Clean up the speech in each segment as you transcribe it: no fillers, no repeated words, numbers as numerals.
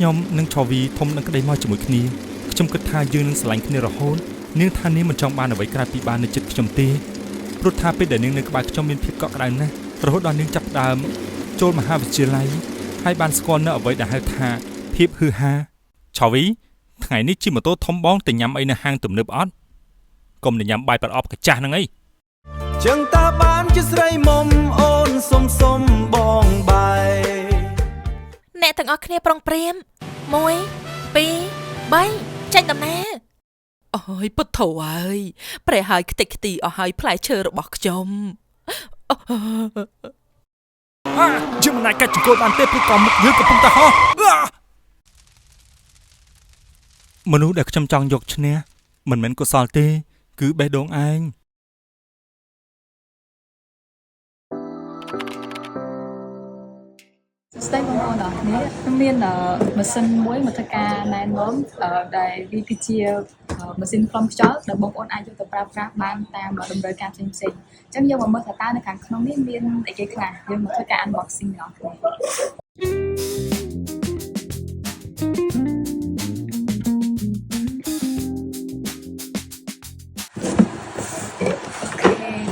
ខ្ញុំនឹងឆវីធំនឹងក្តីមកជាមួយគ្នាខ្ញុំគិតថាយើងនឹងស្រឡាញ់គ្នារហូតនាងថានាងមិនចង់បានអ្វីក្រៅពីបាននៅចិត្តខ្ញុំទេព្រោះថាពេលដែលនាងនៅក្បែរខ្ញុំមានភាពកក់ក្ដៅណាស់រហូតដល់នាងចាប់ផ្ដើមចូលមហាវិទ្យាល័យហើយបានស្គាល់នៅអ្វីដែលហៅថាភាពហឺហាឆវីថ្ងៃនេះជិះម៉ូតូធំបងទៅញ៉ាំអីនៅហាងទំនើបអត់កុំទៅញ៉ាំបាយប្រអប់កាចាស់ហ្នឹងអីចឹងតាបានជាស្រីមុំអូនសុំបងបាយអ្នកទាំងអស់គ្នាប្រុងព្រាម1 2 3ចេញដំណើរអូយពុទ្ធោហើយប្រែហើយខ្ទេចខ្ទីអស់ហើយផ្លែឈើរបស់ខ្ញុំជាមិនអាចកាច់ចង្កូតបានទេព្រោះក៏មុខយើងកំពុងតែហោះមនុស្សដែលខ្ញុំចង់យកឈ្នះមិនមែនកុសលទេគឺបេះដូងឯងស្ដីបងប្អូនអរគ្នាខ្ញុំមានម៉ាស៊ីនមួយមកធ្វើការណែនាំដែលវាគឺជាម៉ាស៊ីនផ្លុំខ្យល់ដែលបងប្អូនអាចយកទៅប្រើប្រាស់បានតាមតម្រូវការផ្សេងៗអញ្ចឹងយើងមកមើលថាតើនៅខាងក្នុងនេះមានអីគេខ្លះយើងមកធ្វើការ unboxing ម្ដងគ្នា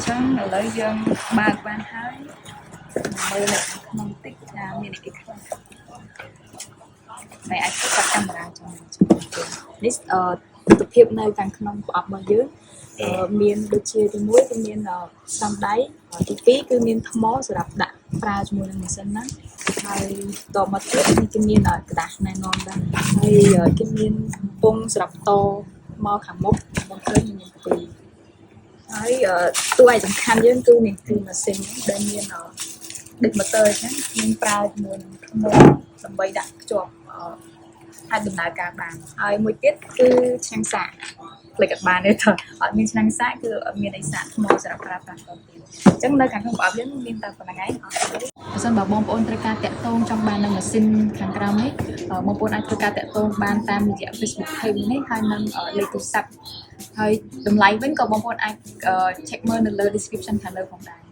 ចឹងឥឡូវយើងបើកបានហើយមើលនៅក្នុងតិចថាមានអីគេខ្លះតែអាចកាត់កាមេរ៉ាចូលនេះទិដ្ឋភាពនៅខាងក្នុងប្រអប់របស់យើងមានដូចជាទី1គឺមានស្តង់ដៃទី2គឺមានថ្មសម្រាប់ដាក់ប្រើជាមួយនឹងម៉ាស៊ីនហ្នឹងហើយតមកទៀតនេះគឺមានกระดาษណែនាំដែរហើយគេមានពងសម្រាប់តមកខាងមុខបងឃើញមាន2ហើយតួឯកសំខាន់យើងគឺនេះគឺម៉ាស៊ីនដែលមានដូចម៉ូទ័រអញ្ចឹងយើងប្រើជាមួយនឹងថ្មដើម្បីដាក់ភ្ជាប់អាចដំណើរការបានហើយមួយទៀតគឺឆ្នាំងសាកផ្លេចអត់បានទេថាអត់មានឆ្នាំងសាកគឺអត់មានអីសាកថ្មសម្រាប់ប្រើប្រាស់តទៀតអញ្ចឹងនៅខាងក្នុងប្រអប់យើងមានតែប៉ុណ្្នឹងឯងអរគុណបើសិនបើបងប្អូនត្រូវការតាក់ទងចង់បាននៅម៉ាស៊ីនខាងក្រោមនេះបងប្អូនអាចធ្វើការតាក់ទងបានតាមរយៈ Facebook Page នេះហើយនឹងលេខទូរស័ព្ទហើយតម្លៃវិញក៏បងប្អូនអាច check មើលនៅលើ description ខាងលើផងដែរ